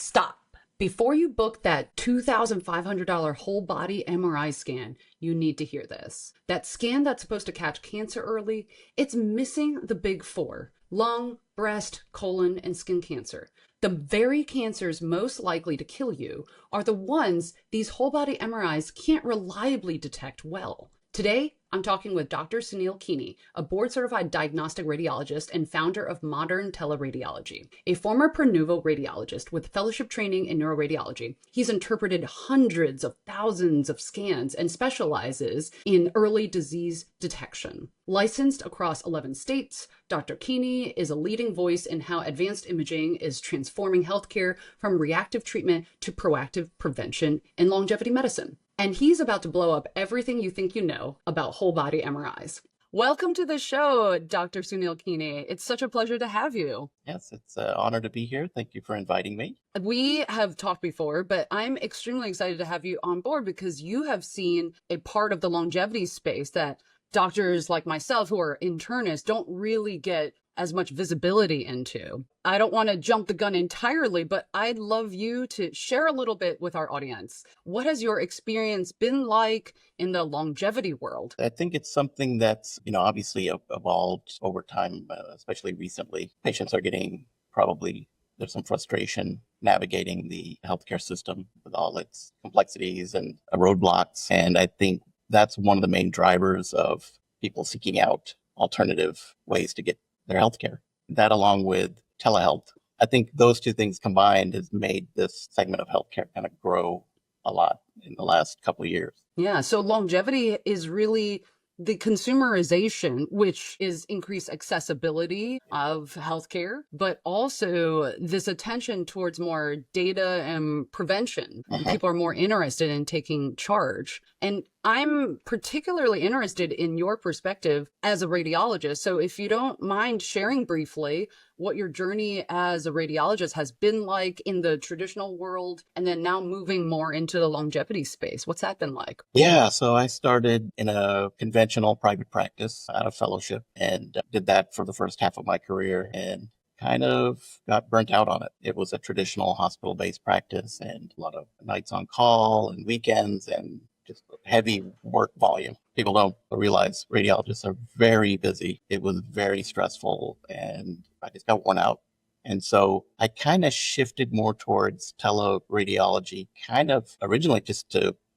Stop. Before you book that $2,500 whole body MRI scan, you need to hear this. That scan that's supposed to catch cancer early, it's missing the big four: lung, breast, colon, and skin cancer. The very cancers most likely to kill you are the ones these whole body MRIs can't reliably detect well. Today, I'm talking with Dr. Sunil Kini, a board-certified diagnostic radiologist and founder of modern teleradiology. A former Pronuvo radiologist with fellowship training in neuroradiology, he's interpreted hundreds of thousands of scans and specializes in early disease detection. Licensed across 11 states, Dr. Kini is a leading voice in how advanced imaging is transforming healthcare from reactive treatment to proactive prevention in longevity medicine. And he's about to blow up everything you think you know about whole body MRIs. Welcome to the show, Dr. Sunil Kini. It's such a pleasure to have you. Yes, it's an honor to be here. Thank you for inviting me. We have talked before, but I'm extremely excited to have you on board because you have seen a part of the longevity space that doctors like myself who are internists don't really get as much visibility into. I don't want to jump the gun entirely, but I'd love you to share a little bit with our audience. What has your experience been like in the longevity world? I think it's something that's, obviously evolved over time, especially recently. Patients are there's some frustration navigating the healthcare system with all its complexities and roadblocks. And I think that's one of the main drivers of people seeking out alternative ways to get their healthcare. That, along with telehealth, I think those two things combined has made this segment of healthcare kind of grow a lot in the last couple of years. Yeah, so longevity is really the consumerization, which is increased accessibility of healthcare, but also this attention towards more data and prevention. People are more interested in taking charge. And I'm particularly interested in your perspective as a radiologist. So if you don't mind sharing briefly what your journey as a radiologist has been like in the traditional world, and then now moving more into the longevity space. What's that been like? Yeah, so I started in a conventional private practice out of fellowship and did that for the first half of my career and kind of got burnt out on it. It was a traditional hospital-based practice and a lot of nights on call and weekends and just heavy work volume. People don't realize radiologists are very busy. It was very stressful and I just got worn out. And so I kind of shifted more towards teleradiology, kind of originally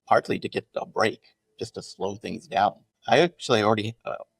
partly to get a break, just to slow things down. I actually already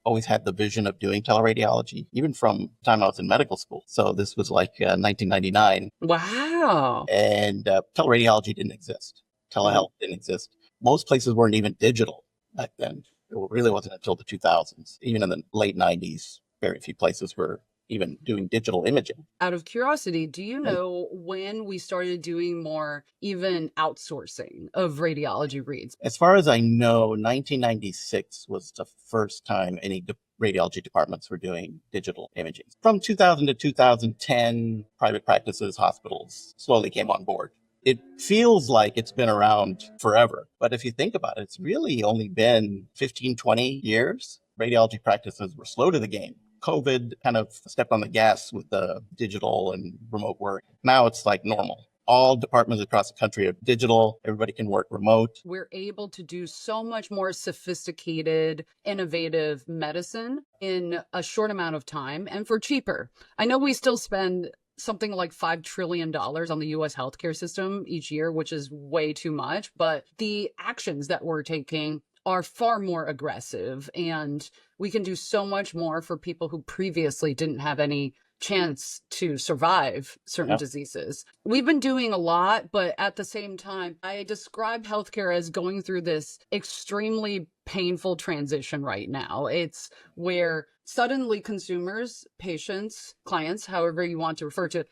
always had the vision of doing teleradiology, even from the time I was in medical school. So this was like 1999. Wow. And teleradiology didn't exist. Telehealth didn't exist. Most places weren't even digital back then. It really wasn't until the 2000s. Even in the late 90s, very few places were even doing digital imaging. Out of curiosity, do you know when we started doing more even outsourcing of radiology reads? As far as I know, 1996 was the first time any radiology departments were doing digital imaging. From 2000 to 2010, private practices, hospitals slowly came on board. It feels like it's been around forever, but if you think about it, it's really only been 15, 20 years. Radiology practices were slow to the game. COVID kind of stepped on the gas with the digital and remote work. Now it's like normal. All departments across the country are digital. Everybody can work remote. We're able to do so much more sophisticated, innovative medicine in a short amount of time and for cheaper. I know we still spend something like $5 trillion on the US healthcare system each year, which is way too much, but the actions that we're taking are far more aggressive, and we can do so much more for people who previously didn't have any chance to survive certain diseases. We've been doing a lot, but at the same time, I describe healthcare as going through this extremely painful transition right now. It's where suddenly consumers, patients, clients, however you want to refer to,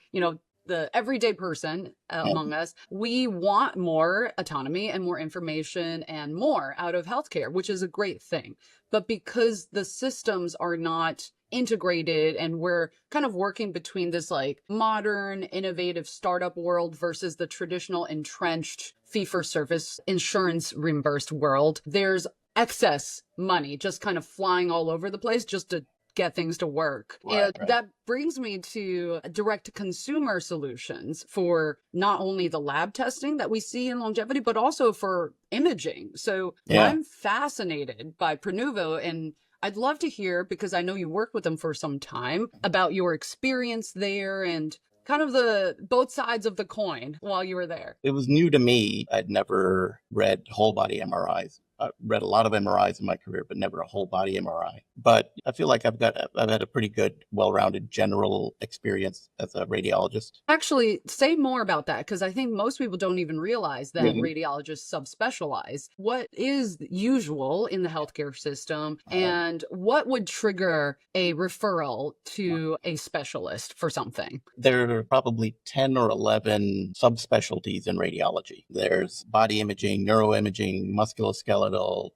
the everyday person among us, we want more autonomy and more information and more out of healthcare, which is a great thing. But because the systems are not integrated and we're kind of working between this like modern, innovative startup world versus the traditional entrenched fee-for-service insurance reimbursed world, there's excess money just kind of flying all over the place just to get things to work. Right, And that brings me to direct consumer solutions for not only the lab testing that we see in longevity, but also for imaging. So I'm fascinated by Prenuvo, and I'd love to hear, because I know you worked with them for some time, about your experience there and kind of the both sides of the coin while you were there. It was new to me. I'd never read whole body MRIs. I read a lot of MRIs in my career, but never a whole body MRI. But I feel like I've had a pretty good, well-rounded general experience as a radiologist. Actually, say more about that, because I think most people don't even realize that Mhm. radiologists subspecialize. What is usual in the healthcare system, and what would trigger a referral to a specialist for something? There are probably 10 or 11 subspecialties in radiology. There's body imaging, neuroimaging, musculoskeletal,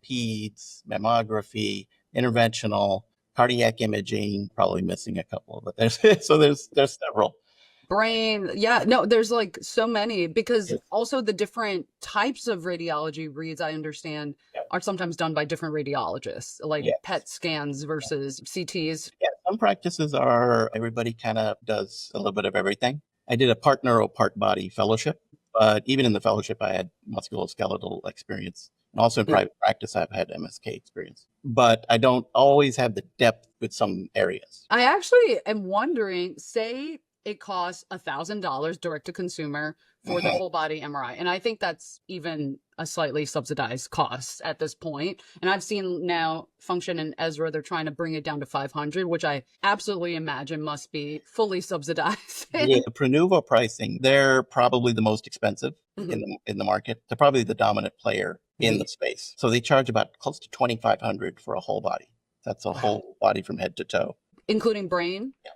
peds, mammography, interventional, cardiac imaging, probably missing a couple, but there's several. Brain, yeah, no, there's like so many, because Yes. also the different types of radiology reads, I understand, Yep. are sometimes done by different radiologists, like Yes. PET scans versus CTs. Yeah, some practices are everybody kind of does a little bit of everything. I did a part neuro, part body fellowship, but even in the fellowship, I had musculoskeletal experience. And also in Yeah. private practice, I've had MSK experience. But I don't always have the depth with some areas. I actually am wondering, say it costs $1,000 direct to consumer for the whole body MRI. And I think that's even a slightly subsidized cost at this point. And I've seen now Function and Ezra, they're trying to bring it down to 500, which I absolutely imagine must be fully subsidized. Yeah, the Prenuvo pricing, they're probably the most expensive Mhm. in the market. They're probably the dominant player in the space. So they charge about close to $2,500 for a whole body. That's a Wow. whole body from head to toe. Including brain? Yeah.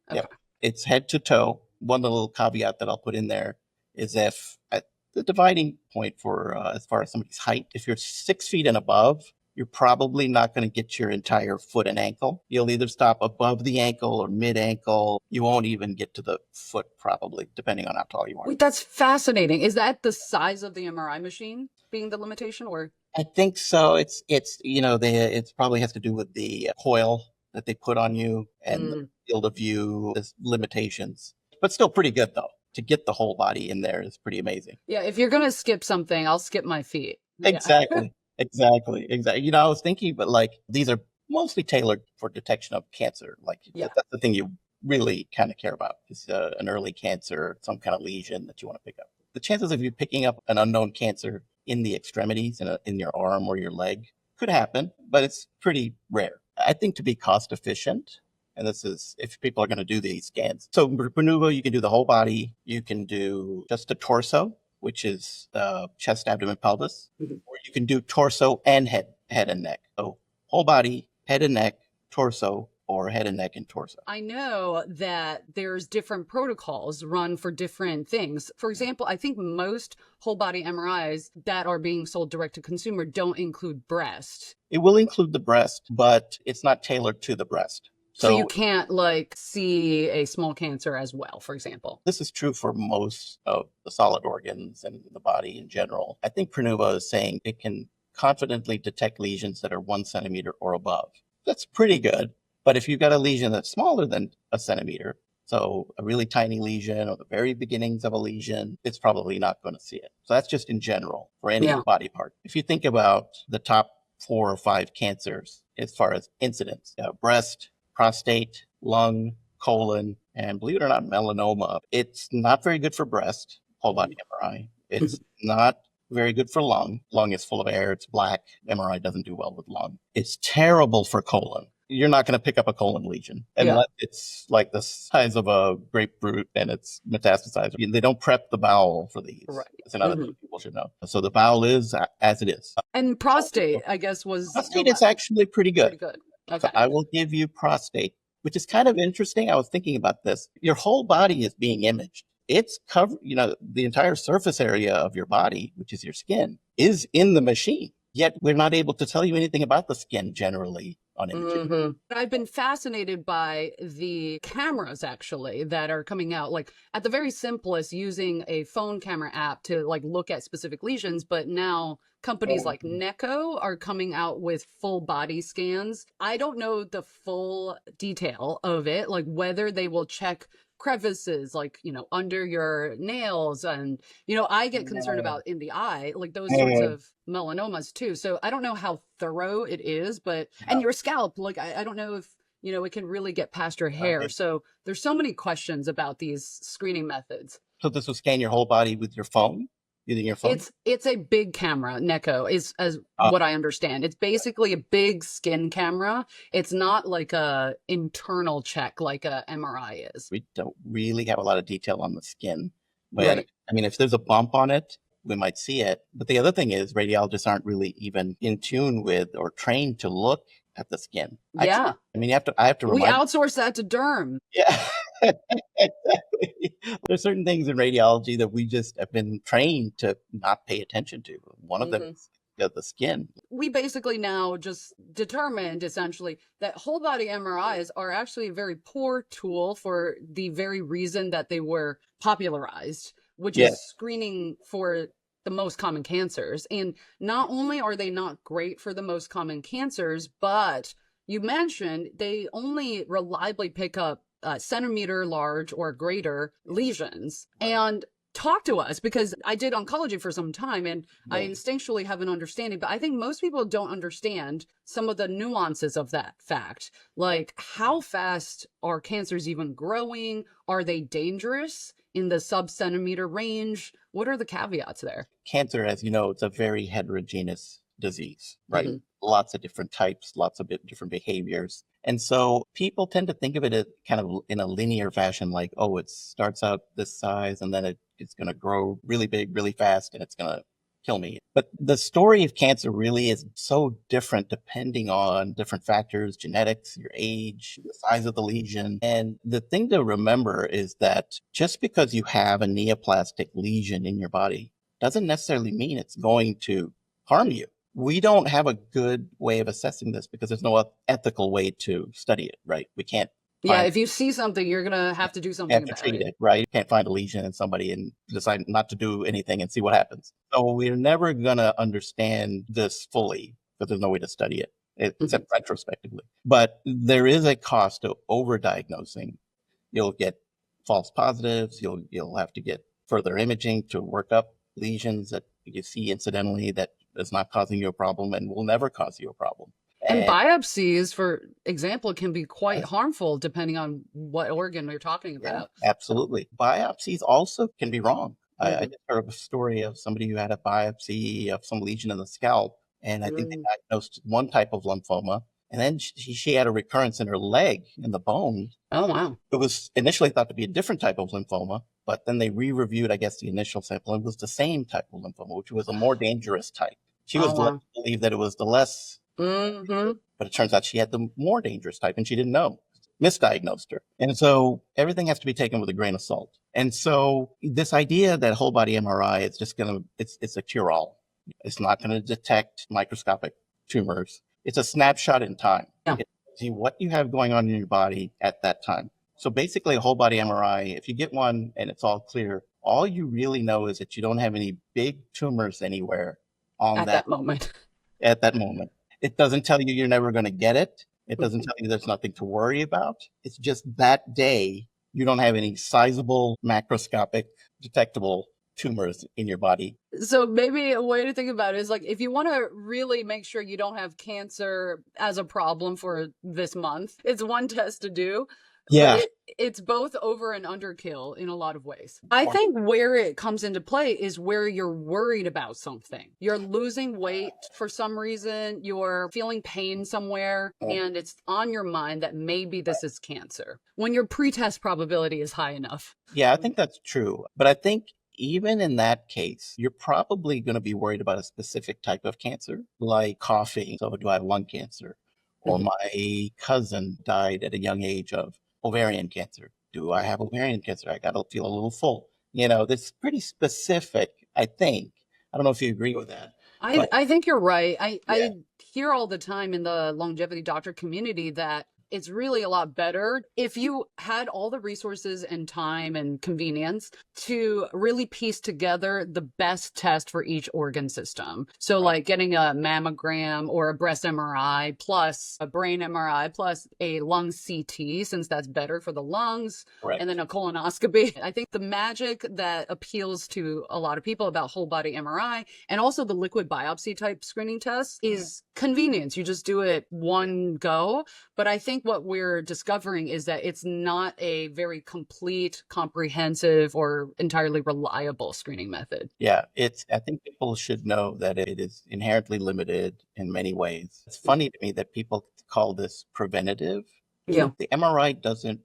Okay. Yep. It's head to toe. One little caveat that I'll put in there is if at the dividing point for as far as somebody's height, if you're 6 feet and above, you're probably not going to get your entire foot and ankle. You'll either stop above the ankle or mid ankle. You won't even get to the foot, probably, depending on how tall you are. Wait, that's fascinating. Is that the size of the MRI machine being the limitation, or? I think so. It's it probably has to do with the coil that they put on you and the field of view. There's limitations, but still pretty good though. To get the whole body in there is pretty amazing. Yeah, if you're going to skip something, I'll skip my feet. Yeah. Exactly. Exactly. I was thinking, but like these are mostly tailored for detection of cancer. Like that's the thing you really kind of care about is an early cancer, some kind of lesion that you want to pick up. The chances of you picking up an unknown cancer in the extremities, in your arm or your leg, could happen, but it's pretty rare. I think to be cost efficient, and this is if people are going to do these scans. So Prenuvo, you can do the whole body. You can do just the torso, which is chest, abdomen, pelvis, or you can do torso and head and neck. So whole body, head and neck, torso, or head and neck and torso. I know that there's different protocols run for different things. For example, I think most whole body MRIs that are being sold direct to consumer don't include breast. It will include the breast, but it's not tailored to the breast. So you can't like see a small cancer as well, for example. This is true for most of the solid organs and the body in general. I think Prenuvo is saying it can confidently detect lesions that are 1 centimeter or above. That's pretty good. But if you've got a lesion that's smaller than a centimeter, so a really tiny lesion or the very beginnings of a lesion, it's probably not going to see it. So that's just in general for any body part. If you think about the top 4 or 5 cancers as far as incidence, breast, prostate, lung, colon, and believe it or not, melanoma. It's not very good for breast, whole body MRI. It's not very good for lung. Lung is full of air. It's black. MRI doesn't do well with lung. It's terrible for colon. You're not going to pick up a colon lesion unless it's like the size of a grapefruit and it's metastasized. They don't prep the bowel for these. Right. That's another thing people should know. So the bowel is as it is. And prostate, I guess, was... Prostate is actually pretty good. Pretty good. Okay. So I will give you prostate, which is kind of interesting. I was thinking about this. Your whole body is being imaged. It's covered, the entire surface area of your body, which is your skin, is in the machine. Yet we're not able to tell you anything about the skin generally on imaging. I've been fascinated by the cameras actually that are coming out, like at the very simplest, using a phone camera app to like look at specific lesions. But now companies like Neko are coming out with full body scans. I don't know the full detail of it, like whether they will check crevices, like, under your nails. And, I get concerned about in the eye, like those sorts of melanomas too. So I don't know how thorough it is, and your scalp, like, I don't know if, it can really get past your hair. So there's so many questions about these screening methods. So this will scan your whole body with your phone? Using your phone? It's a big camera, Neko, is as what I understand. It's basically a big skin camera. It's not like a internal check like a MRI is. We don't really have a lot of detail on the skin. But I mean, if there's a bump on it, we might see it. But the other thing is radiologists aren't really even in tune with or trained to look at the skin. Yeah. I mean, I have to remind. We outsource that to derm. Yeah. Exactly. There's certain things in radiology that we just have been trained to not pay attention to. One of them is the skin. We basically now just determined essentially that whole body MRIs are actually a very poor tool for the very reason that they were popularized, which is screening for the most common cancers. And not only are they not great for the most common cancers, but you mentioned they only reliably pick up centimeter large or greater lesions. And talk to us, because I did oncology for some time and I instinctually have an understanding, but I think most people don't understand some of the nuances of that fact. Like, how fast are cancers even growing? Are they dangerous in the sub-centimeter range? What are the caveats there? Cancer, as you know, it's a very heterogeneous disease, right? Lots of different types, lots of different behaviors. And so people tend to think of it as kind of in a linear fashion, like, oh, it starts out this size and then it's going to grow really big, really fast, and it's going to kill me. But the story of cancer really is so different depending on different factors, genetics, your age, the size of the lesion. And the thing to remember is that just because you have a neoplastic lesion in your body doesn't necessarily mean it's going to harm you. We don't have a good way of assessing this because there's no ethical way to study it, right? We can't. Yeah, if you see something, you're going to have to do something about treat it, right? You can't find a lesion in somebody and decide not to do anything and see what happens. So we're never going to understand this fully because there's no way to study it, except retrospectively. But there is a cost to overdiagnosing. You'll get false positives. You'll have to get further imaging to work up lesions that you see incidentally that is not causing you a problem and will never cause you a problem. And biopsies, for example, can be quite harmful depending on what organ we're talking about. Yeah, absolutely. Biopsies also can be wrong. I just heard a story of somebody who had a biopsy of some lesion in the scalp, and I think they diagnosed one type of lymphoma, and then she had a recurrence in her leg, in the bone. Oh, wow. It was initially thought to be a different type of lymphoma, but then they re-reviewed, I guess, the initial sample, and it was the same type of lymphoma, which was a more dangerous type. She was led to believe that it was the less, but it turns out she had the more dangerous type, and she didn't know. Misdiagnosed her. And so everything has to be taken with a grain of salt. And so this idea that whole body MRI is just it's a cure-all. It's not going to detect microscopic tumors. It's a snapshot in time. Yeah. It tells you what you have going on in your body at that time. So basically a whole body MRI, if you get one and it's all clear, all you really know is that you don't have any big tumors anywhere on that moment. At that moment. It doesn't tell you you're never going to get it. It doesn't tell you there's nothing to worry about. It's just that day, you don't have any sizable macroscopic detectable tumors in your body. So maybe a way to think about it is like, if you want to really make sure you don't have cancer as a problem for this month, it's one test to do. Yeah. It's both over and underkill in a lot of ways. I think where it comes into play is where you're worried about something. You're losing weight for some reason, you're feeling pain somewhere, and it's on your mind that maybe this is cancer, when your pretest probability is high enough. Yeah, I think that's true. But I think even in that case, you're probably going to be worried about a specific type of cancer, like coughing. So do I have lung cancer? Or my cousin died at a young age of ovarian cancer. Do I have ovarian cancer? I got to feel a little full. That's pretty specific, I think. I don't know if you agree with that. I think you're right. I hear all the time in the longevity doctor community that it's really a lot better if you had all the resources and time and convenience to really piece together the best test for each organ system. So like getting a mammogram or a breast MRI plus a brain MRI plus a lung CT, since that's better for the lungs, Right. and then a colonoscopy. I think the magic that appeals to a lot of people about whole body MRI and also the liquid biopsy type screening test is convenience. You just do it one go. But I think what we're discovering is that it's not a very complete, comprehensive, or entirely reliable screening method. Yeah, I think people should know that it is inherently limited in many ways. It's funny to me that people call this preventative. Yeah. The MRI doesn't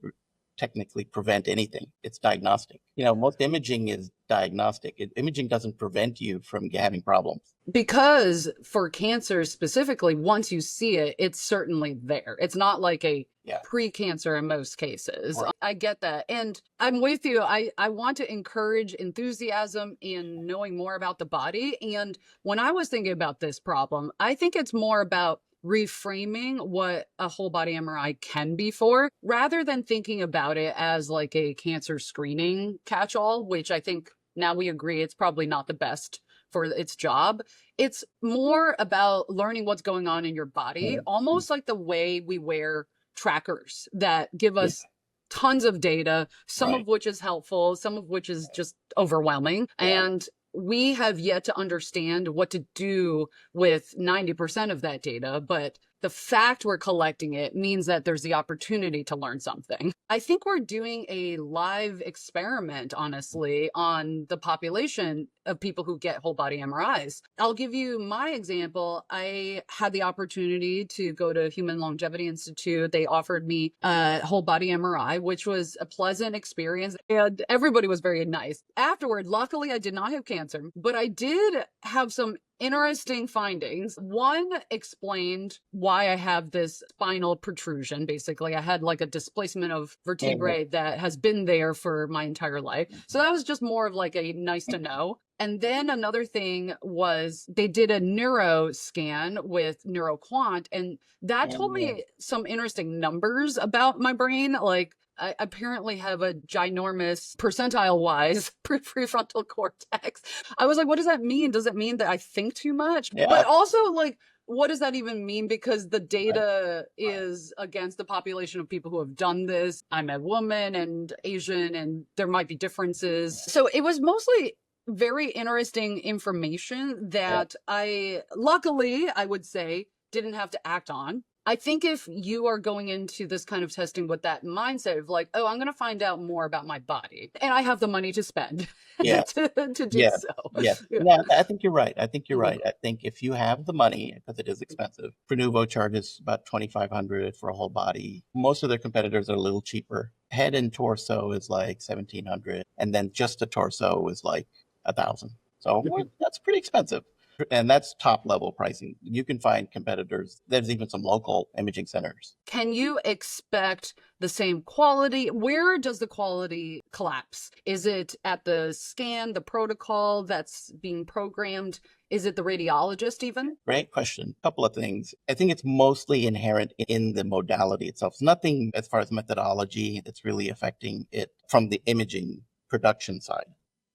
technically prevent anything. It's diagnostic. Most imaging is diagnostic. Imaging doesn't prevent you from having problems. Because for cancer specifically, once you see it, it's certainly there. It's not like a pre-cancer in most cases. Right. I get that. And I'm with you. I want to encourage enthusiasm in knowing more about the body. And when I was thinking about this problem, I think it's more about reframing what a whole body MRI can be for, rather than thinking about it as like a cancer screening catch-all, which I think now we agree it's probably not the best for its job. It's more about learning what's going on in your body, almost like the way we wear trackers that give us tons of data, some of which is helpful, some of which is just overwhelming. And we have yet to understand what to do with 90% of that data, but the fact we're collecting it means that there's the opportunity to learn something. I think we're doing a live experiment, honestly, on the population of people who get whole body MRIs. I'll give you my example. I had the opportunity to go to Human Longevity Institute. They offered me a whole body MRI, which was a pleasant experience, and everybody was very nice. Afterward, luckily, I did not have cancer, but I did have some interesting findings. One explained why I have this spinal protrusion. Basically, I had like a displacement of vertebrae that has been there for my entire life. So that was just more of like a nice to know. And then another thing was they did a neuro scan with neuroquant, and that told me some interesting numbers about my brain. Like, I apparently have a ginormous percentile-wise prefrontal cortex. I was like, what does that mean? Does it mean that I think too much? Yeah. But also, like, what does that even mean? Because the data is against the population of people who have done this. I'm a woman and Asian, and there might be differences. So it was mostly very interesting information that luckily, I would say, didn't have to act on. I think if you are going into this kind of testing with that mindset of like, oh, I'm going to find out more about my body and I have the money to spend to do so. Yeah, I think you're right. I think if you have the money, because it is expensive, Prenuvo charges about $2,500 for a whole body. Most of their competitors are a little cheaper. Head and torso is like $1,700. And then just a torso is like $1,000. So that's pretty expensive. And that's top level pricing. You can find competitors. There's even some local imaging centers. Can you expect the same quality? Where does the quality collapse? Is it at the scan, the protocol that's being programmed? Is it the radiologist even? Great question. A couple of things. I think it's mostly inherent in the modality itself. It's nothing as far as methodology that's really affecting it from the imaging production side.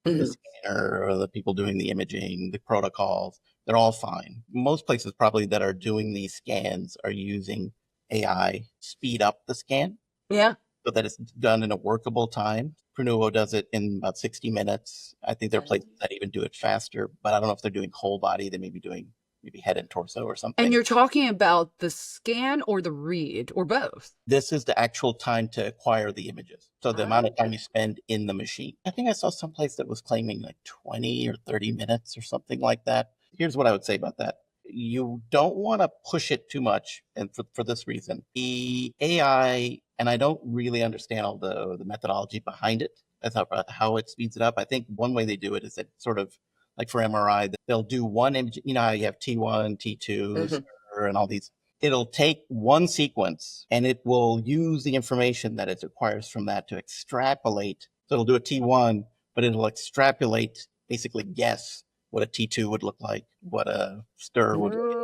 The scanner or the people doing the imaging, the protocols, they're all fine. Most places probably that are doing these scans are using AI to speed up the scan. Yeah. So that it's done in a workable time. Prenuvo does it in about 60 minutes. I think there are places that even do it faster, but I don't know if they're doing whole body. They may be doing maybe head and torso or something. And you're talking about the scan or the read or both? This is the actual time to acquire the images. So the amount of time you spend in the machine. I think I saw someplace that was claiming like 20 or 30 minutes or something like that. Here's what I would say about that. You don't want to push it too much. And for this reason, the AI, and I don't really understand all the methodology behind it. That's how it speeds it up. I think one way they do it is that sort of like for MRI, they'll do one image. You know how you have T1, T2, and all these. It'll take one sequence and it will use the information that it acquires from that to extrapolate. So it'll do a T1, but it'll extrapolate, basically guess what a T2 would look like, what a stir would look like.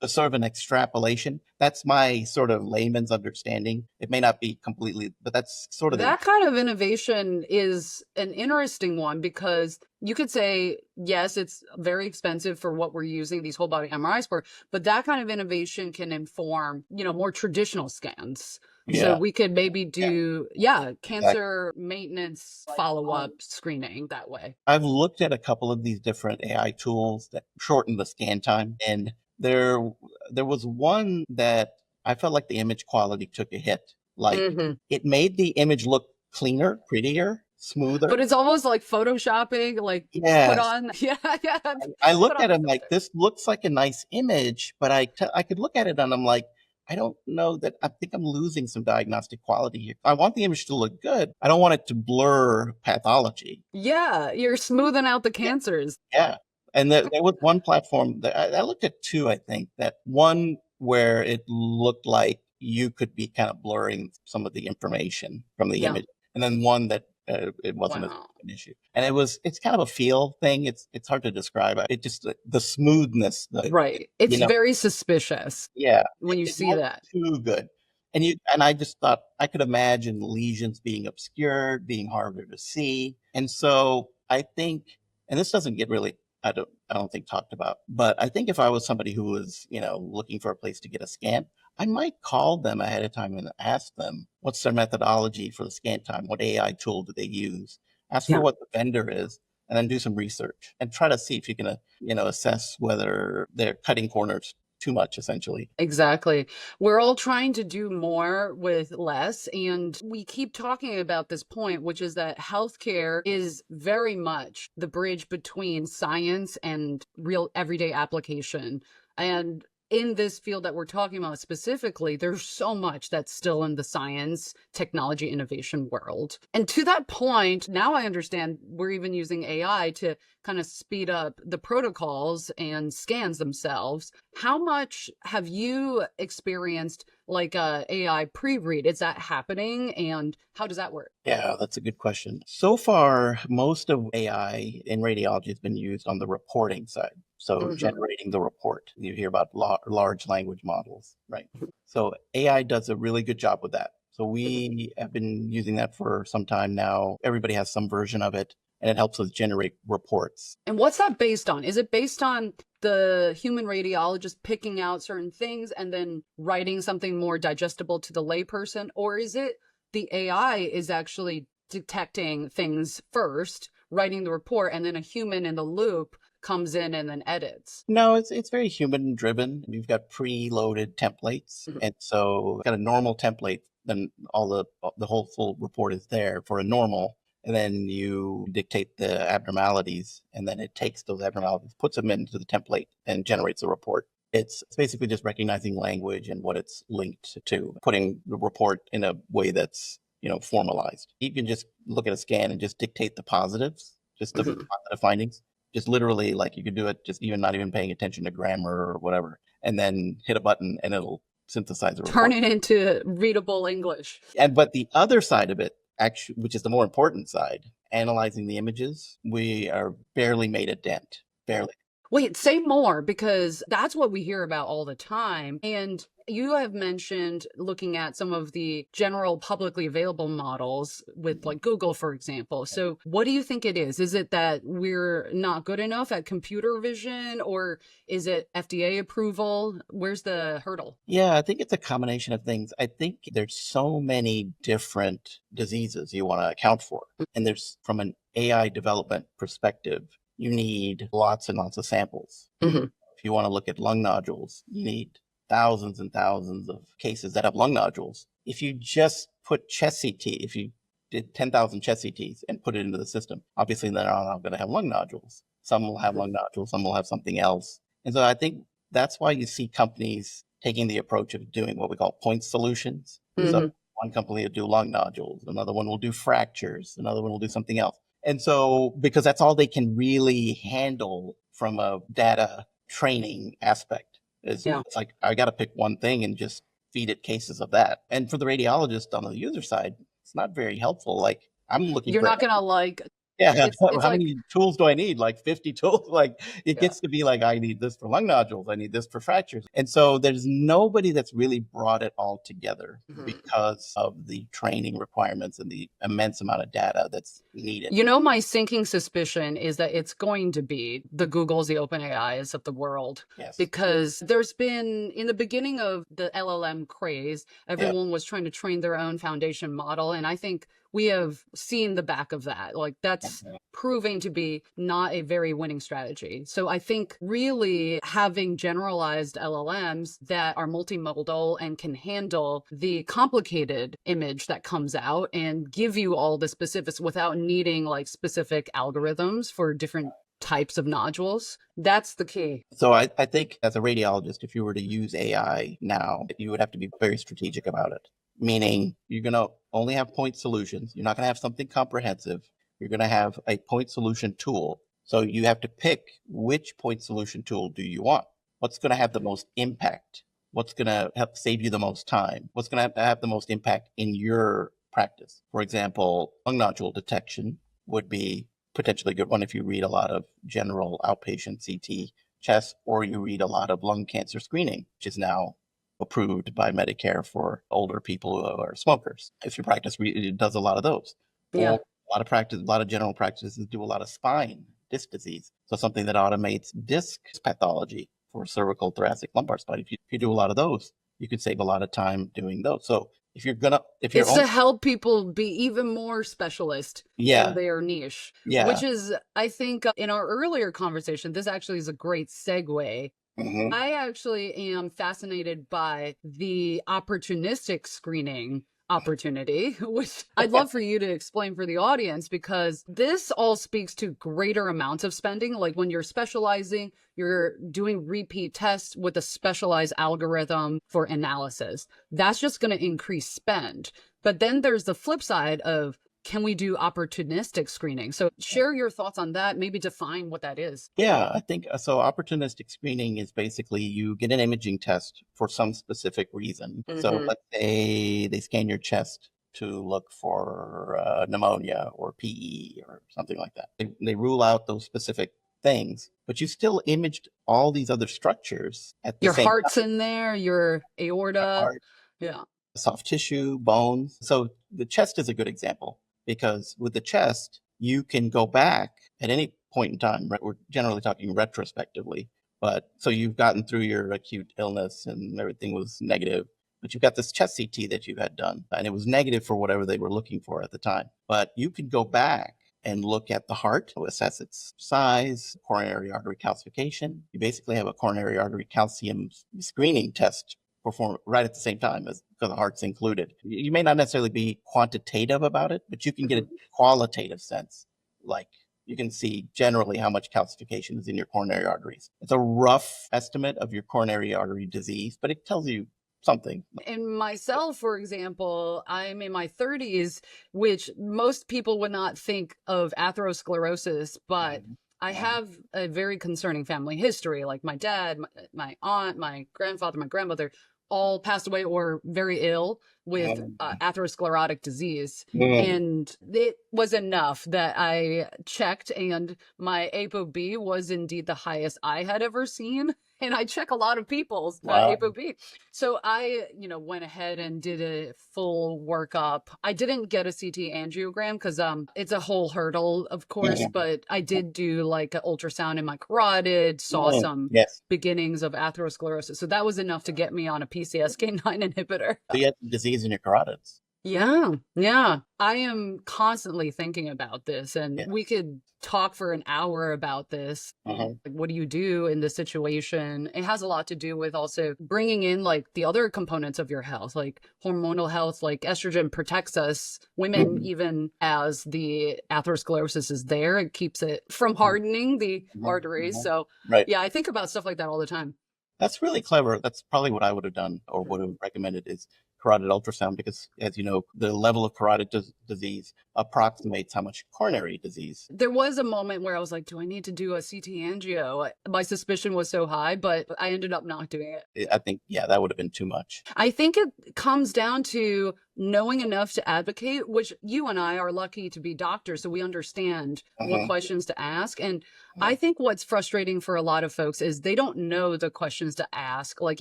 a sort of an extrapolation. That's my sort of layman's understanding. It may not be completely, but that's sort of That kind of innovation is an interesting one because you could say, yes, it's very expensive for what we're using these whole body MRIs for, but that kind of innovation can inform, more traditional scans. So yeah, we could maybe yeah, do, exactly. cancer maintenance follow-up screening that way. I've looked at a couple of these different AI tools that shorten the scan time, and there was one that I felt like the image quality took a hit. Like Hmm. it made the image look cleaner, prettier, smoother. But it's almost like photoshopping, like put Yes. on, yeah, yeah, I put looked on at a him like, filter. this looks like a nice image, but I could look at it and I'm like, I don't know that I think I'm losing some diagnostic quality here. I want the image to look good. I don't want it to blur pathology. Yeah, you're smoothing out the Yeah. cancers. Yeah. And there was one platform that I looked at two, I think, that one where it looked like you could be kind of blurring some of the information from the Yeah. image. And then one that it wasn't as Wow. an issue. And it's kind of a feel thing. It's hard to describe. It just, the smoothness, Right. It's you know, very suspicious yeah, when you it see wasn't that. too good. And I just thought I could imagine lesions being obscured, being harder to see. And so I think, and this doesn't get really, I don't think talked about, but I think if I was somebody who was, looking for a place to get a scan, I might call them ahead of time and ask them what's their methodology for the scan time, what AI tool do they use, ask for Yeah. what the vendor is, and then do some research and try to see if you can, assess whether they're cutting corners too much, essentially. Exactly. We're all trying to do more with less. And we keep talking about this point, which is that healthcare is very much the bridge between science and real everyday application. And in this field that we're talking about specifically, there's so much that's still in the science, technology, innovation world. And to that point, now I understand we're even using AI to kind of speed up the protocols and scans themselves. How much have you experienced like a AI pre-read? Is that happening and how does that work? Yeah, that's a good question. So far, most of AI in radiology has been used on the reporting side. So Mhm. generating the report. You hear about large language models, right? So AI does a really good job with that. So we have been using that for some time now. Everybody has some version of it, and it helps us generate reports. And what's that based on? Is it based on the human radiologist picking out certain things and then writing something more digestible to the layperson? Or is it the AI is actually detecting things first, writing the report, and then a human in the loop comes in and then edits? No, it's very human driven. You've got preloaded templates, Mhm. and so got a normal template. Then the whole full report is there for a normal, and then you dictate the abnormalities, and then it takes those abnormalities, puts them into the template, and generates a report. It's basically just recognizing language and what it's linked to, putting the report in a way that's formalized. You can just look at a scan and just dictate the positives, just the Mhm. positive findings, just literally like you could do it just even not even paying attention to grammar or whatever, and then hit a button and it'll synthesize a Turn report. it into readable English. And but the other side of it, actually, which is the more important side, analyzing the images, we are barely made a dent. Barely. Wait, say more because that's what we hear about all the time. And you have mentioned looking at some of the general publicly available models with like Google, for example. So, what do you think it is? Is it that we're not good enough at computer vision or is it FDA approval? Where's the hurdle? Yeah, I think it's a combination of things. I think there's so many different diseases you want to account for. And there's from an AI development perspective, you need lots and lots of samples. Mhm. If you want to look at lung nodules, you need thousands and thousands of cases that have lung nodules. If you just put chest CT, if you did 10,000 chest CTs and put it into the system, obviously they're not going to have lung nodules. Some will have lung nodules, some will have something else. And so I think that's why you see companies taking the approach of doing what we call point solutions. So Mhm. one company will do lung nodules, another one will do fractures, another one will do something else. And so, because that's all they can really handle from a data training aspect, is Yeah. it's like, I got to pick one thing and just feed it cases of that. And for the radiologist on the user side, it's not very helpful. Like, I'm looking You're for, not going to like Yeah, It's how like, many tools do I need? Like 50 tools? Like it yeah. gets to be like, I need this for lung nodules, I need this for fractures. And so there's nobody that's really brought it all together Mhm. because of the training requirements and the immense amount of data that's needed. You know, my sinking suspicion is that it's going to be the Googles, the OpenAIs of the world, Yes. because there's been, in the beginning of the LLM craze, Yeah. everyone was trying to train their own foundation model. And I think we have seen the back of that. Like, that's Mhm. proving to be not a very winning strategy. So I think really having generalized LLMs that are multimodal and can handle the complicated image that comes out and give you all the specifics without needing like specific algorithms for different types of nodules. That's the key. So I think as a radiologist, if you were to use AI now, you would have to be very strategic about it. Meaning you're going to only have point solutions. You're not going to have something comprehensive. You're going to have a point solution tool. So you have to pick which point solution tool do you want? What's going to have the most impact? What's going to help save you the most time? What's going to have the most impact in your practice? For example, lung nodule detection would be potentially a good one if you read a lot of general outpatient CT chest, or you read a lot of lung cancer screening, which is now approved by Medicare for older people who are smokers. If your practice does a lot of those, or Yeah. a lot of general practices do a lot of spine disc disease. So something that automates disc pathology for cervical, thoracic, lumbar spine. If you do a lot of those, you could save a lot of time doing those. So if you're It's to only, help people be even more specialist in yeah, their niche, yeah, which is, I think, in our earlier conversation, this actually is a great segue. hmm, I actually am fascinated by the opportunistic screening opportunity, which I'd love for you to explain for the audience, because this all speaks to greater amounts of spending. Like when you're specializing, you're doing repeat tests with a specialized algorithm for analysis. That's just going to increase spend. But then there's the flip side of, can we do opportunistic screening? So share your thoughts on that, maybe define what that is. yeah, I think so. Opportunistic screening is basically you get an imaging test for some specific reason. So Hmm. let's say they scan your chest to look for pneumonia or PE or something like that. They rule out those specific things, but you still imaged all these other structures at the Your same heart's in there, your aorta. time. Yeah. Soft tissue, bones. So the chest is a good example because with the chest, you can go back at any point in time, right? We're generally talking retrospectively, but so you've gotten through your acute illness and everything was negative, but you've got this chest CT that you had done and it was negative for whatever they were looking for at the time. But you could go back and look at the heart to assess its size, coronary artery calcification. You basically have a coronary artery calcium screening test perform right at the same time as because the heart's included. You may not necessarily be quantitative about it, but you can get a Mhm. qualitative sense. Like you can see generally how much calcification is in your coronary arteries. It's a rough estimate of your coronary artery disease, but it tells you something. And myself, for example, I'm in my 30s, which most people would not think of atherosclerosis, but I have a very concerning family history. Like my dad, my aunt, my grandfather, my grandmother all passed away or very ill with atherosclerotic disease. Mm. And it was enough that I checked, and my ApoB was indeed the highest I had ever seen. And I check a lot of people's Wow. ApoB. So I, went ahead and did a full workup. I didn't get a CT angiogram because it's a whole hurdle, of course, Mhm. but I did do like an ultrasound in my carotid, saw Mm. some Yes. beginnings of atherosclerosis. So that was enough to get me on a PCSK9 inhibitor. So you have disease in your carotids. Yeah, yeah. I am constantly thinking about this, and Yeah. we could talk for an hour about this. Mhm. Like, what do you do in this situation? It has a lot to do with also bringing in like the other components of your health, like hormonal health, like estrogen protects us women, Mhm. even as the atherosclerosis is there. It keeps it from hardening the Mhm. arteries. Mhm. So, Right. yeah, I think about stuff like that all the time. That's really clever. That's probably what I would have done or would have recommended is carotid ultrasound because, as you know, the level of carotid disease approximates how much coronary disease. There was a moment where I was like, do I need to do a CT angio? My suspicion was so high, but I ended up not doing it. I think, yeah, that would have been too much. I think it comes down to knowing enough to advocate, which you and I are lucky to be doctors, so we understand what questions to ask. And I think what's frustrating for a lot of folks is they don't know the questions to ask. Like,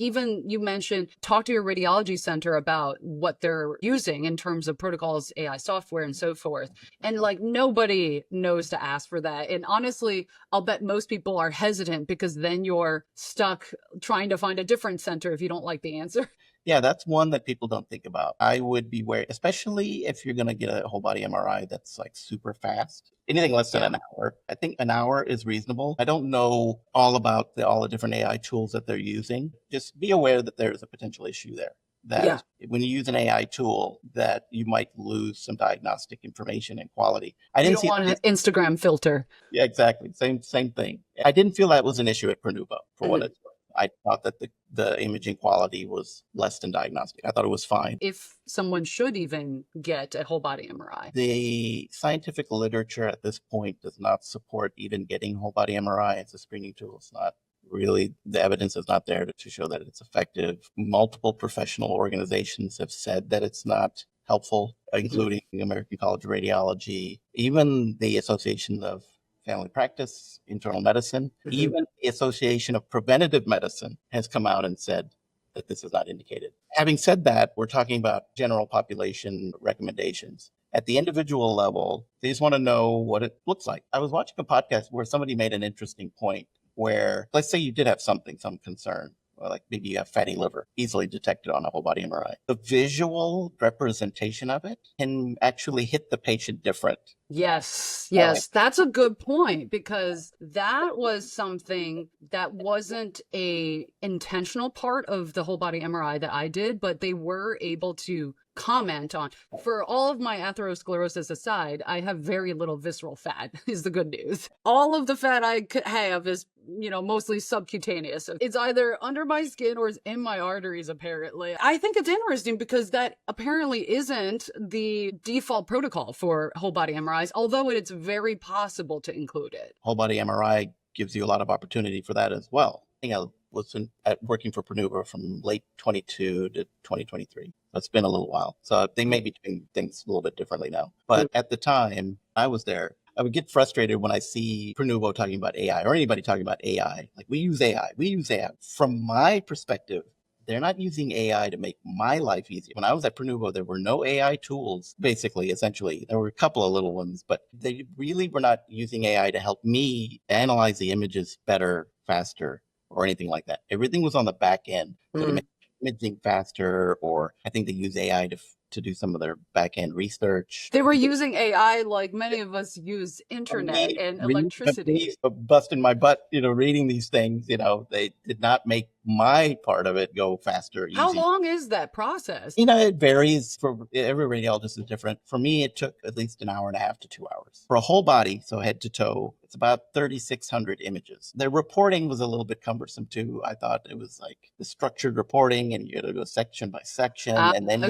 even you mentioned, talk to your radiology center about what they're using in terms of protocols, AI software, and so forth. And like, nobody knows to ask for that. And honestly, I'll bet most people are hesitant because then you're stuck trying to find a different center if you don't like the answer. Yeah, that's one that people don't think about. I would be wary, especially if you're going to get a whole body MRI that's like super fast. Anything less than an hour. I think an hour is reasonable. I don't know all about all the different AI tools that they're using. Just be aware that there's a potential issue there. That when you use an AI tool, that you might lose some diagnostic information and quality. I didn't see an Instagram filter. Yeah, exactly. Same thing. I didn't feel that was an issue at Pronuvo for what it's worth. I thought that the imaging quality was less than diagnostic. I thought it was fine. If someone should even get a whole body MRI. The scientific literature at this point does not support even getting whole body MRI as a screening tool. It's not really, the evidence is not there to show that it's effective. Multiple professional organizations have said that it's not helpful, including the American College of Radiology, even the Association of Family Practice, Internal Medicine, even the Association of Preventative Medicine has come out and said that this is not indicated. Having said that, we're talking about general population recommendations. At the individual level, they just want to know what it looks like. I was watching a podcast where somebody made an interesting point where, let's say you did have some concern, or like maybe you have fatty liver, easily detected on a whole body MRI. The visual representation of it can actually hit the patient different. Yes, that's a good point, because that was something that wasn't a intentional part of the whole body MRI that I did, but they were able to comment on. For all of my atherosclerosis aside, I have very little visceral fat, is the good news. All of the fat I could have is, mostly subcutaneous. It's either under my skin or is in my arteries, apparently. I think it's interesting because that apparently isn't the default protocol for whole body MRIs, although it's very possible to include it. Whole body MRI gives you a lot of opportunity for that as well. I think I was working for Pronuvo from late 22 to 2023. It's been a little while. So they may be doing things a little bit differently now. But at the time I was there, I would get frustrated when I see Pronuvo talking about AI or anybody talking about AI. Like, we use AI. From my perspective, they're not using AI to make my life easier. When I was at Pronuvo, there were no AI tools, essentially. There were a couple of little ones, but they really were not using AI to help me analyze the images better, faster, or anything like that. Everything was on the back end. So to make imaging faster, or I think they use AI to do some of their back end research. They were using AI like many of us use internet and electricity. Busting my butt, reading these things, they did not make my part of it go faster. How long is that process? It varies. For every radiologist is different. For me, it took at least an hour and a half to 2 hours. For a whole body, so head to toe, it's about 3,600 images. Their reporting was a little bit cumbersome too. I thought it was like the structured reporting, and you had to go section by section, and then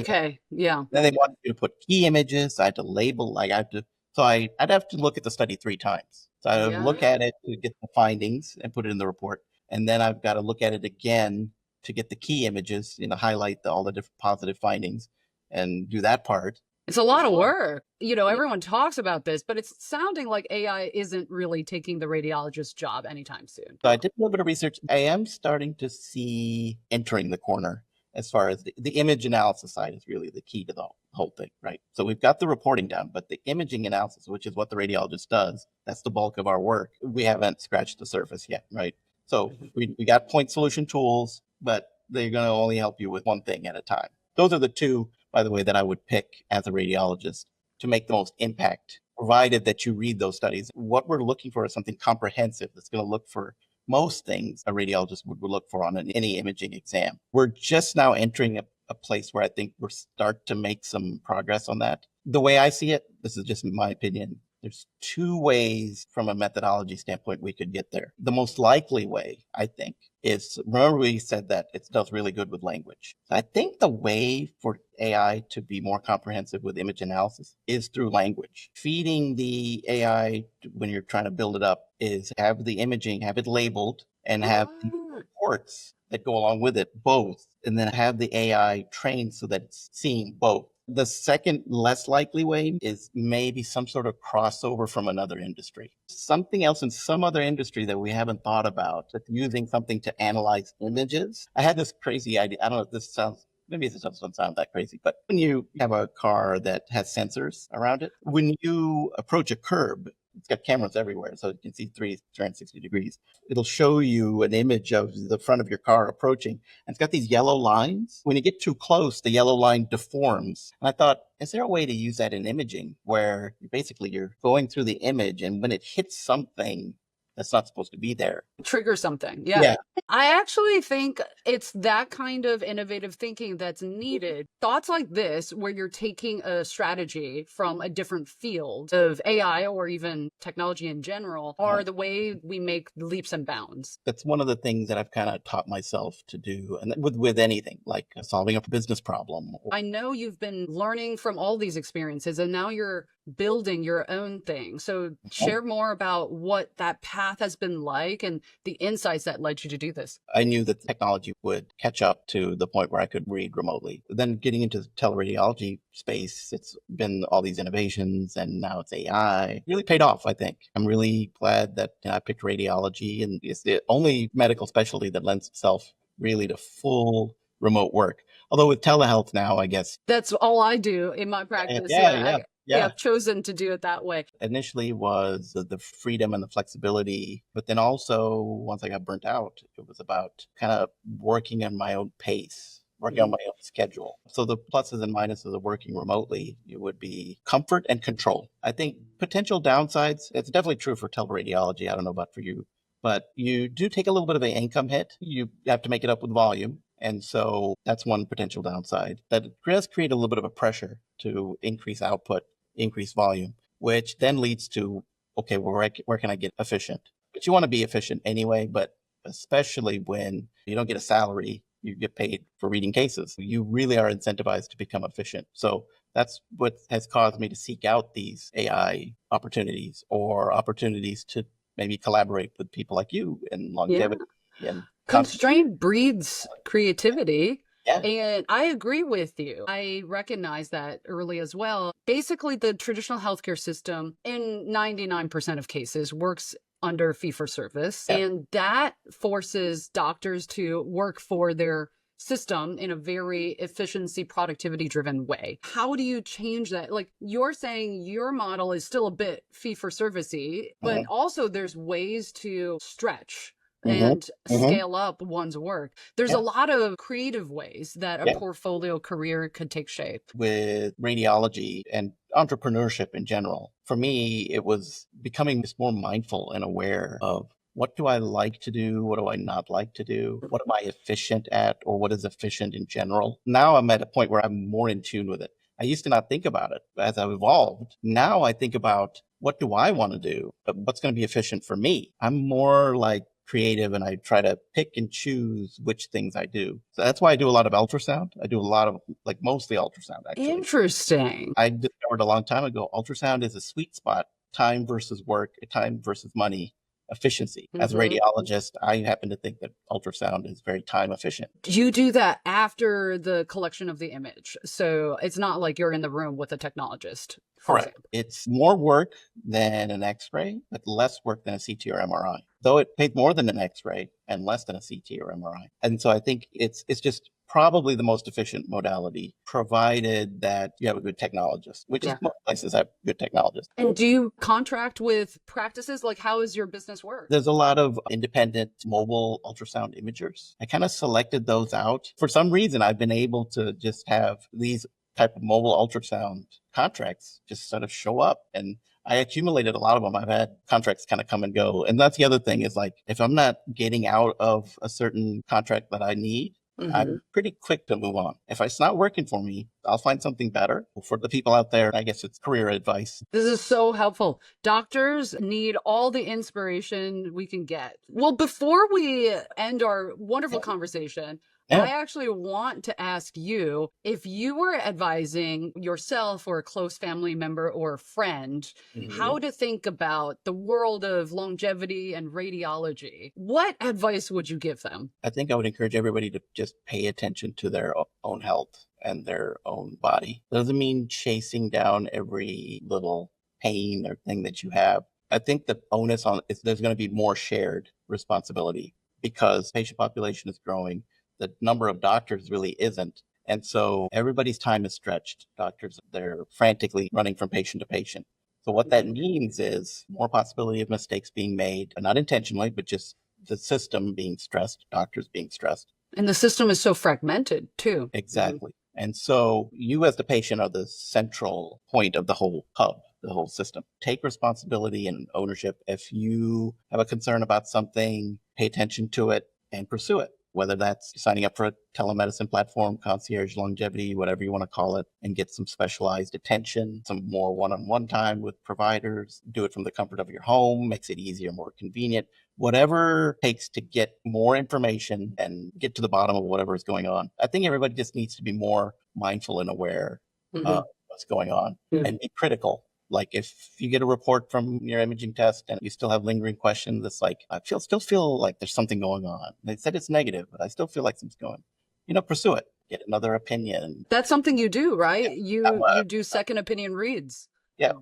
then they wanted you to put key images. I had to label, I'd have to look at the study 3 times. So I would look at it to get the findings and put it in the report. And then I've got to look at it again to get the key images, highlight all the different positive findings and do that part. It's a lot of work. Everyone talks about this, but it's sounding like AI isn't really taking the radiologist's job anytime soon. So I did a little bit of research. I am starting to see entering the corner as far as the image analysis side is really the key to the whole thing, right? So we've got the reporting down, but the imaging analysis, which is what the radiologist does, that's the bulk of our work. We haven't scratched the surface yet, right? So we got point solution tools, but they're going to only help you with one thing at a time. Those are the two, by the way, that I would pick as a radiologist to make the most impact, provided that you read those studies. What we're looking for is something comprehensive that's going to look for most things a radiologist would look for on any imaging exam. We're just now entering a place where I think we're start to make some progress on that. The way I see it, this is just my opinion, there's 2 ways from a methodology standpoint we could get there. The most likely way, I think, is, remember we said that it does really good with language. I think the way for AI to be more comprehensive with image analysis is through language. Feeding the AI when you're trying to build it up is have the imaging, have it labeled, and have the reports that go along with it, both, and then have the AI trained so that it's seeing both. The second less likely way is maybe some sort of crossover from another industry. Something else in some other industry that we haven't thought about, that's using something to analyze images. I had this crazy idea. I don't know if this sounds, maybe this doesn't sound that crazy, but when you have a car that has sensors around it, when you approach a curb, it's got cameras everywhere, so you can see 360 degrees. It'll show you an image of the front of your car approaching, and it's got these yellow lines. When you get too close, the yellow line deforms. And I thought, is there a way to use that in imaging where basically you're going through the image, and when it hits something that's not supposed to be there, Trigger something. Yeah. Yeah. I actually think it's that kind of innovative thinking that's needed. Thoughts like this, where you're taking a strategy from a different field of AI or even technology in general, are the way we make leaps and bounds. That's one of the things that I've kind of taught myself to do, and with anything like solving a business problem. I know you've been learning from all these experiences, and now you're building your own thing. So share more about what that path has been like and the insights that led you to do this. I knew that technology would catch up to the point where I could read remotely. Then getting into the teleradiology space, it's been all these innovations, and now it's AI. Really paid off, I think. I'm really glad that I picked radiology, and it's the only medical specialty that lends itself really to full remote work. Although with telehealth now, I guess. That's all I do in my practice. Yeah. I've chosen to do it that way. Initially was the freedom and the flexibility, but then also once I got burnt out, it was about kind of working on my own pace, working on my own schedule. So the pluses and minuses of working remotely, it would be comfort and control. I think potential downsides, it's definitely true for teleradiology. I don't know about for you, but you do take a little bit of an income hit. You have to make it up with volume. And so that's one potential downside. That does create a little bit of a pressure to increase output, increase volume, which then leads to, okay, well, where can I get efficient? But you want to be efficient anyway, but especially when you don't get a salary, you get paid for reading cases. You really are incentivized to become efficient. So that's what has caused me to seek out these AI opportunities or opportunities to maybe collaborate with people like you in longevity. And constraint breeds creativity. Yeah. And I agree with you. I recognize that early as well. Basically, the traditional healthcare system in 99% of cases works under fee for service. Yeah. And that forces doctors to work for their system in a very efficiency, productivity driven way. How do you change that? Like you're saying your model is still a bit fee for servicey, but also there's ways to stretch and scale up one's work. There's a lot of creative ways that a portfolio career could take shape. With radiology and entrepreneurship in general, for me, it was becoming just more mindful and aware of what do I like to do? What do I not like to do? What am I efficient at, or what is efficient in general? Now I'm at a point where I'm more in tune with it. I used to not think about it. As I've evolved, now I think about what do I want to do? What's going to be efficient for me? I'm more like creative, and I try to pick and choose which things I do. So that's why I do a lot of ultrasound. I do a lot of, like, mostly ultrasound, actually. Interesting. I discovered a long time ago, ultrasound is a sweet spot, time versus work, time versus money, efficiency. As a radiologist, I happen to think that ultrasound is very time efficient. You do that after the collection of the image. So it's not like you're in the room with a technologist. Correct. It's more work than an X-ray, but less work than a CT or MRI. Though it pays more than an X-ray and less than a CT or MRI. And so I think it's just probably the most efficient modality, provided that you have a good technologist, which is most places have good technologists. And do you contract with practices? Like, how is your business work? There's a lot of independent mobile ultrasound imagers. I kind of selected those out. For some reason, I've been able to just have these type of mobile ultrasound contracts just sort of show up, and I accumulated a lot of them. I've had contracts kind of come and go. And that's the other thing is, like, if I'm not getting out of a certain contract that I need, I'm pretty quick to move on. If it's not working for me, I'll find something better. For the people out there, I guess it's career advice. This is so helpful. Doctors need all the inspiration we can get. Well, before we end our wonderful conversation, I actually want to ask you, if you were advising yourself or a close family member or a friend how to think about the world of longevity and radiology, what advice would you give them? I think I would encourage everybody to just pay attention to their own health. and their own body. Doesn't mean chasing down every little pain or thing that you have. I think the onus on is there's going to be more shared responsibility because patient population is growing. The number of doctors really isn't. And so everybody's time is stretched. Doctors, they're frantically running from patient to patient. So what that means is more possibility of mistakes being made, not intentionally, but just the system being stressed, doctors being stressed. And the system is so fragmented too. Exactly. And so you as the patient are the central point of the whole hub, the whole system. Take responsibility and ownership. If you have a concern about something, pay attention to it and pursue it. Whether that's signing up for a telemedicine platform, concierge longevity, whatever you want to call it, and get some specialized attention, some more one-on-one time with providers, do it from the comfort of your home, makes it easier, more convenient, whatever it takes to get more information and get to the bottom of whatever is going on. I think everybody just needs to be more mindful and aware of what's going on and be critical. Like if you get a report from your imaging test and you still have lingering questions, it's like, I still feel like there's something going on. They said it's negative, but I still feel like something's going. Pursue it. Get another opinion. That's something you do, right? Yeah. You do second opinion reads. Yeah,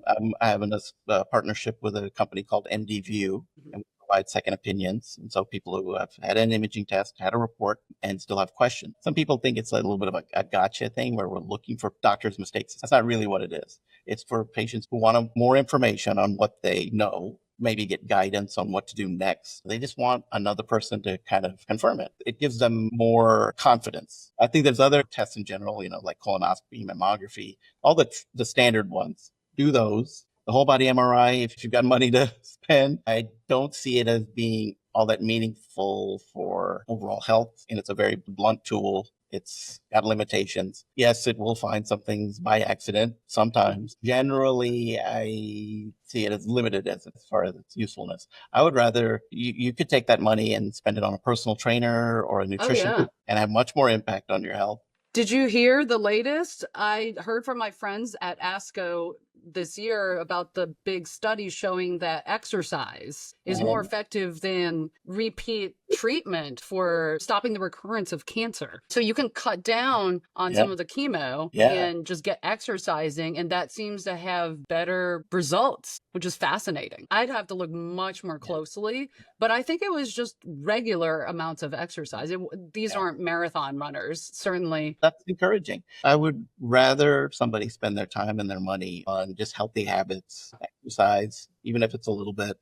I have a partnership with a company called MDView, and we provide second opinions. And so people who have had an imaging test, had a report, and still have questions. Some people think it's a little bit of a gotcha thing where we're looking for doctors' mistakes. That's not really what it is. It's for patients who want more information on what they know, maybe get guidance on what to do next. They just want another person to kind of confirm it. It gives them more confidence. I think there's other tests in general, like colonoscopy, mammography, all the standard ones. Do those. The whole body MRI, if you've got money to spend, I don't see it as being all that meaningful for overall health. And it's a very blunt tool. It's got limitations. Yes, it will find some things by accident sometimes. Generally, I see it as limited as far as its usefulness. I would rather you could take that money and spend it on a personal trainer or a nutrition and have much more impact on your health. Did you hear the latest? I heard from my friends at ASCO this year about the big study showing that exercise is more effective than repeat treatment for stopping the recurrence of cancer. So you can cut down on some of the chemo and just get exercising, and that seems to have better results, which is fascinating. I'd have to look much more closely, but I think it was just regular amounts of exercise. These aren't marathon runners, certainly. That's encouraging. I would rather somebody spend their time and their money on just healthy habits, exercise, even if it's a little bit,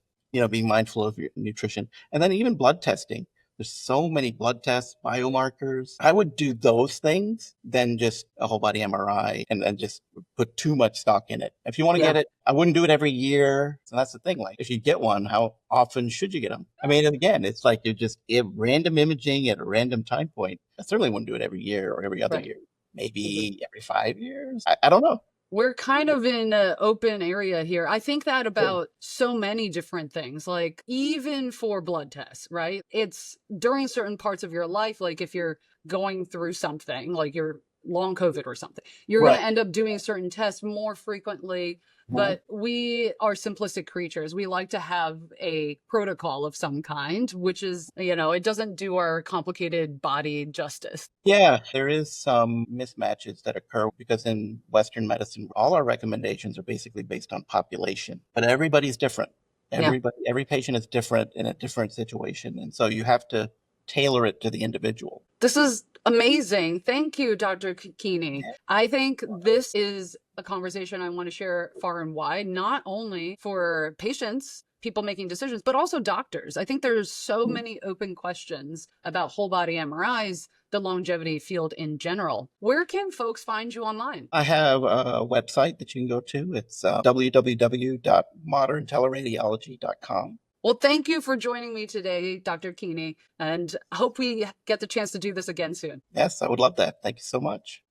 being mindful of your nutrition. And then even blood testing. There's so many blood tests, biomarkers. I would do those things than just a whole body MRI and just put too much stock in it. If you want to get it, I wouldn't do it every year. So that's the thing. Like if you get one, how often should you get them? I mean, again, it's like you're just random imaging at a random time point. I certainly wouldn't do it every year or every other year. Maybe every 5 years. I don't know. We're kind of in an open area here. I think that about so many different things, like even for blood tests, right? It's during certain parts of your life, like if you're going through something, like you're long COVID or something, you're going to end up doing certain tests more frequently. But we are simplistic creatures. We like to have a protocol of some kind, which is, it doesn't do our complicated body justice. Yeah, there is some mismatches that occur because in Western medicine, all our recommendations are basically based on population, but everybody's different. Every patient is different in a different situation. And so you have to tailor it to the individual. This is amazing. Thank you, Dr. Kini. I think this is a conversation I want to share far and wide, not only for patients, people making decisions, but also doctors. I think there's so many open questions about whole body MRIs, the longevity field in general. Where can folks find you online? I have a website that you can go to. It's www.modernteleradiology.com. Well, thank you for joining me today, Dr. Kini, and I hope we get the chance to do this again soon. Yes, I would love that. Thank you so much.